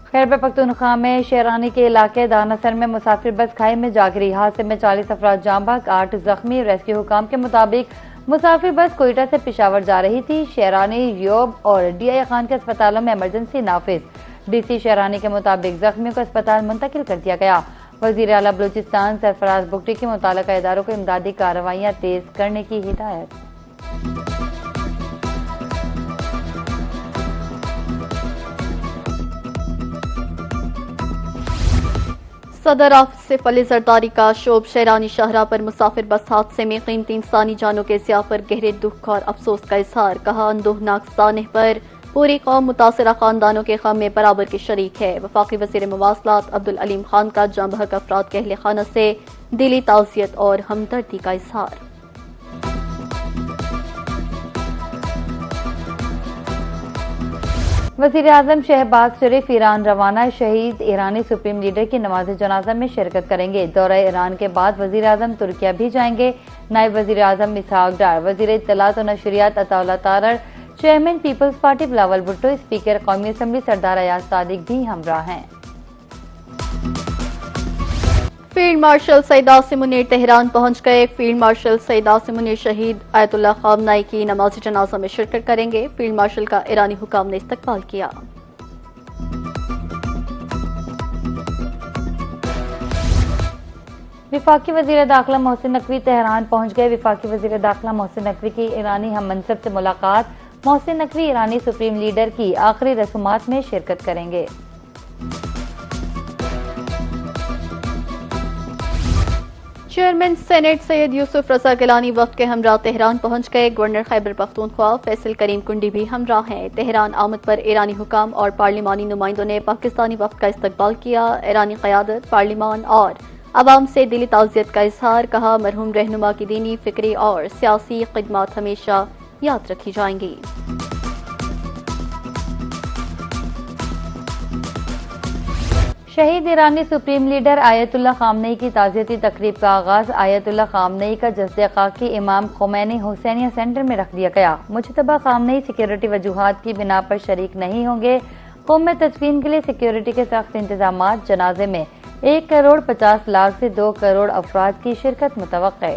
खैबर पख्तूनख्वा में शेरानी के इलाके दानासर में मुसाफिर बस खाई में जा गिरी। हादसे में 40 अफराद जाँ बहक, 8 जख्मी। रेस्क्यू हुकाम के मुताबिक मुसाफिर बस कोयटा से पेशावर जा रही थी। शेरानी, योब और DI खान के अस्पतालों में इमरजेंसी नाफिज। DC शेरानी के मुताबिक जख्मियों को अस्पताल मुंतकिल कर दिया गया। वजीर आला बलूचिस्तान सरफराज बुगटी की मुताल्लिका इदारों को इमदादी कार्रवाइयाँ तेज करने की हिदायत। सदर आसिफ अली जरदारी का शोब शेरानी शाहरा पर मुसाफिर बस हादसे में कीमती इंसानी जानों के ज़िया पर गहरे दुख और अफसोस का इजहार। कहा, अंदोहनाक सानह पर पूरी कौम मुतासरा खानदानों के गम में बराबर की शरीक है। वफाकी वज़ीर मवासलात अब्दुल अलीम खान का जाँ बहक अफराद के अहले खाना से दिली ताज़ियत और हमदर्दी का इजहार। वज़ीर आज़म शहबाज शरीफ ईरान रवाना। शहीद ईरानी सुप्रीम लीडर की नमाज जनाजा में शिरकत करेंगे। दौरा ईरान के बाद वज़ीर आज़म तुर्किया भी जाएंगे। नायब वज़ीर आज़म इसहाक डार, वज़ीर इत्तलात और नशरियात Ataullah Tarar, chairman People's party Bilawal Bhutto, speaker कौमी असम्बली सरदार अयाज सादिक भी हमरा हैं। Field marshal Syed Asim Munir Tehran पहुंच गए। फील्ड मार्शल सईद आसिम मुनीर शहीद आयतुल्लाह खामनाई की नमाज जनाजा में शिरकत करेंगे। फील्ड मार्शल का ईरानी हुकाम ने इस्तकबाल किया। विफाकी वज़ीर दाखिला मोहसिन नकवी तेहरान पहुंच गए। विफाकी वज़ीर दाखिला मोहसिन नकवी की ईरानी हम मनसब से मुलाकात। मोहसिन नकवी ईरानी सुप्रीम लीडर की आखिरी रसूमात में शिरकत करेंगे। चेयरमैन सेनेट सैयद यूसुफ रजा गिलानी वक्त के हमरा तेहरान पहुंच गए। गवर्नर खैबर पख्तूनख्वा फैसल करीम कुंडी भी हमरा हैं। तेहरान आमद पर ईरानी हुकाम और पार्लिमानी नुमाइंदों ने पाकिस्तानी वक्त का इस्तकबाल किया। ईरानी क़यादत, पार्लिमान और अवाम से दिली ताज़ियत का इजहार। कहा, मरहूम रहनुमा की दीनी, फिक्री और सियासी खिदमत हमेशा याद रखी जाएंगी। शहीद ईरानी सुप्रीम लीडर आयतुल्लाह खामनेई की ताज़ियती तकरीब का आगाज। आयतुल्लाह खामनेई का जस्दे खाकी इमाम खुमैनी हुसैनिया सेंटर में रख दिया गया। मुजतबा खामनेई सिक्योरिटी वजूहात की बिना पर शरीक नहीं होंगे। कौम में तदफीन के लिए सिक्योरिटी के सख्त इंतजाम। जनाजे में 1 करोड़ 50 लाख से 2 करोड़ अफराद की शिरकत मुतवक्के।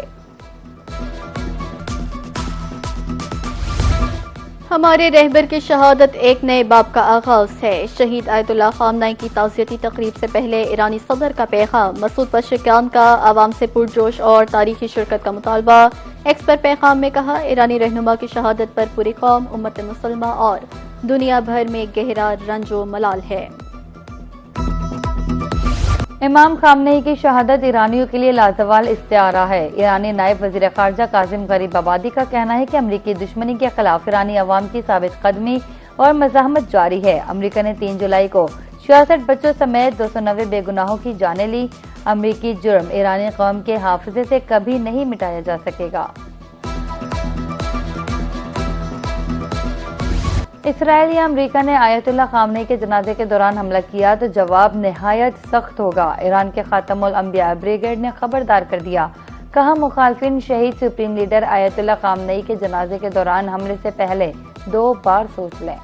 हमारे रहबर की शहादत एक नए बाब का आगाज है। शहीद आयतुल्लाह खामनाई की ताज़ियती तकरीब से पहले ईरानी सदर का पैगाम। मसूद पशेकियान का आवाम से पुरजोश और तारीखी शिरकत का मुतालबा। एक्स पर पैगाम में कहा, ईरानी रहनुमा की शहादत पर पूरी कौम, उम्मत मुसलमा और दुनिया भर में गहरा रंजो मलाल है। इमाम खामनेई की शहादत ईरानियों के लिए लाजवाल इस्तिआरा है। ईरानी नायब वज़ीर ख़ारजा कासिम गरीब आबादी का कहना है कि अमरीकी दुश्मनी के खिलाफ ईरानी अवाम की साबित कदमी और मज़ाहमत जारी है। अमरीका ने 3 जुलाई को 66 बच्चों समेत 290 बेगुनाहों की जानें ली। अमरीकी जुर्म ईरानी कौम के हाफिजे से कभी नहीं मिटाया जा सकेगा। इसराइल या अमरीका ने आयतुल्लाह खामनेई के जनाजे के दौरान हमला किया तो जवाब निहायत सख्त होगा। ईरान के खातमुल अंबिया ब्रिगेड ने खबरदार कर दिया। कहा, मुखालफिन शहीद सुप्रीम लीडर आयतुल्लाह खामनेई के जनाजे के दौरान हमले से पहले 2 बार सोच लें।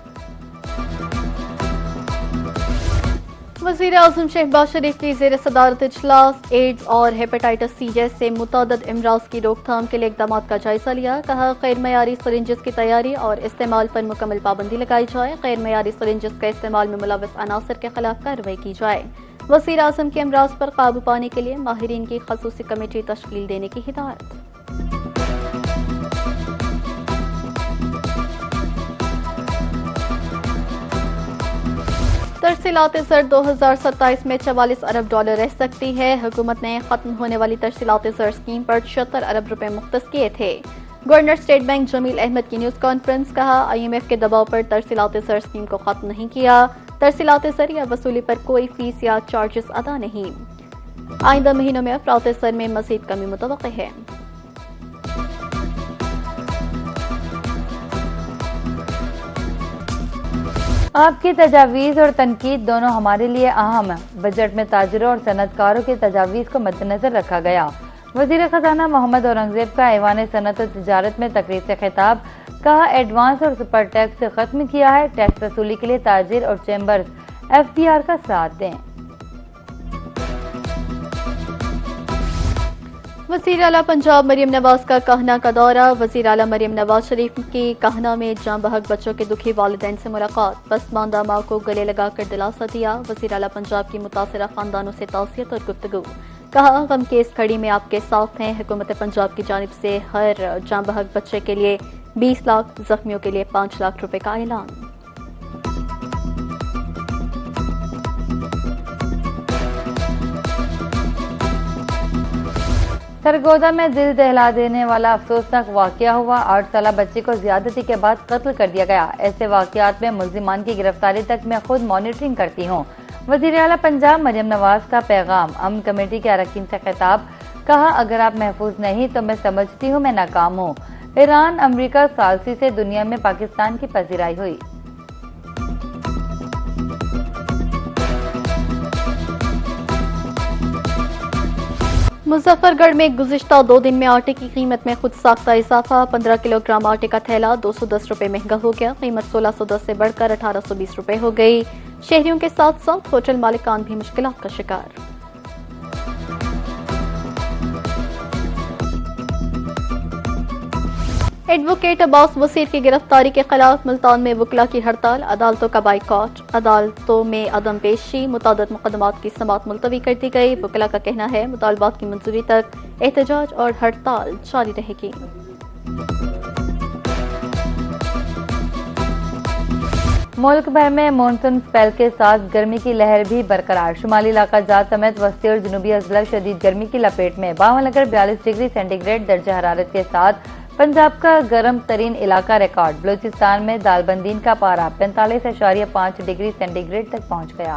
वज़ीर आज़म शहबाज शरीफ की ज़ेर सदारत इजलास एड्स और हेपेटाइटिस C जैसे मुतअद्दिद अमराज की रोकथाम के लिए इक़दामात का जायजा लिया। कहा, गैर मयारी सिरिंजेस की तैयारी और इस्तेमाल पर मुकम्मल पाबंदी लगाई जाए। गैर मयारी सिरिंजेस का इस्तेमाल में मुलव्वस अनासर के खिलाफ कार्रवाई की जाए। वज़ीर आज़म के अमराज पर काबू पाने के लिए माहिरीन की ख़ुसूसी कमेटी तश्कील देने की हिदायत। तरसीलात ज़र 2027 में 44 अरब डॉलर रह सकती है। हुकूमत ने खत्म होने वाली तरसीलात ज़र स्कीम पर 76 अरब रुपए मुख्तस किए थे। Governor state bank Jamil Ahmed की न्यूज कॉन्फ्रेंस। कहा, IMF के दबाव पर तरसीलात ज़र स्कीम को खत्म नहीं किया। तरसीलात ज़र या वसूली पर कोई फीस या चार्जेस अदा नहीं। आइंदा महीनों में अफरात ज़र में मज़ीद कमी मुतवक्किल है। आपकी तजावीज़ और तनकीद दोनों हमारे लिए अहम है। बजट में ताजिरों और सनतकारों की तजावीज़ को मद्देनजर रखा गया। वज़ीर खजाना मोहम्मद औरंगजेब का ऐवान सनत और तिजारत में तकरीर से खिताब। कहा, एडवांस और सुपर टैक्स से खत्म किया है। टैक्स वसूली के लिए ताजिर और चैम्बर्स FDR का साथ दें। वज़ीर आला पंजाब मरियम नवाज का कहना का दौरा। वज़ीर आला मरियम नवाज शरीफ की कहना में जाँ बहक बच्चों के दुखी वालिदैन से मुलाकात। पसमानदा माँ को गले लगाकर दिलासा दिया। वज़ीर आला पंजाब की मुतासिरा खानदानों से तौसियत और गुफ्तगू। कहा, गम के इस घड़ी में आपके साथ हैं। हुकूमत पंजाब की जानिब से हर जाँ बहक बच्चे के लिए 20 लाख, जख्मियों के लिए 5 लाख रुपए का ऐलान। सरगोदा में दिल दहला देने वाला अफसोसनाक वाकया हुआ। 8 साला बच्ची को ज्यादती के बाद कत्ल कर दिया गया। ऐसे वाकयात में मुल्जिमान की गिरफ्तारी तक मैं खुद मॉनिटरिंग करती हूँ। वज़ीर आला पंजाब मरियम नवाज का पैगाम। अमन कमेटी के अरकान से खिताब। कहा, अगर आप महफूज नहीं तो मैं समझती हूँ मैं नाकाम हूँ। ईरान अमरीका सालसी से दुनिया में पाकिस्तान की पजीराई हुई। मुजफ्फरगढ़ में गुज़िश्ता 2 दिन में आटे की कीमत में खुद साख्ता इजाफा। 15 किलोग्राम आटे का थैला 210 रुपए महंगा हो गया। कीमत 1610 से बढ़कर 1820 रुपए हो गई। शहरियों के साथ साथ होटल मालिकान भी मुश्किलात का शिकार। एडवोकेट अब्बास वसीर की गिरफ्तारी के खिलाफ मुल्तान में वकला की हड़ताल। अदालतों का बाइकॉट। अदालतों में अदम पेशी। मुतादिद मुकदमात की समाअत मुलतवी कर दी गई। वकला का कहना है मुतालबात की मंजूरी तक एहतजाज और हड़ताल जारी रहेगी। मुल्क भर में मानसून स्पेल के साथ गर्मी की लहर भी बरकरार। शुमाली इलाका जात समेत वस्ती और जनूबी अजला शदीद गर्मी की लपेट में। बावनगर 42 डिग्री सेंटीग्रेड दर्जा हरारत के साथ पंजाब का गर्म तरीन इलाका रिकॉर्ड। बलूचिस्तान में दालबंदीन का पारा 45.5 डिग्री सेंटीग्रेड तक पहुंच गया।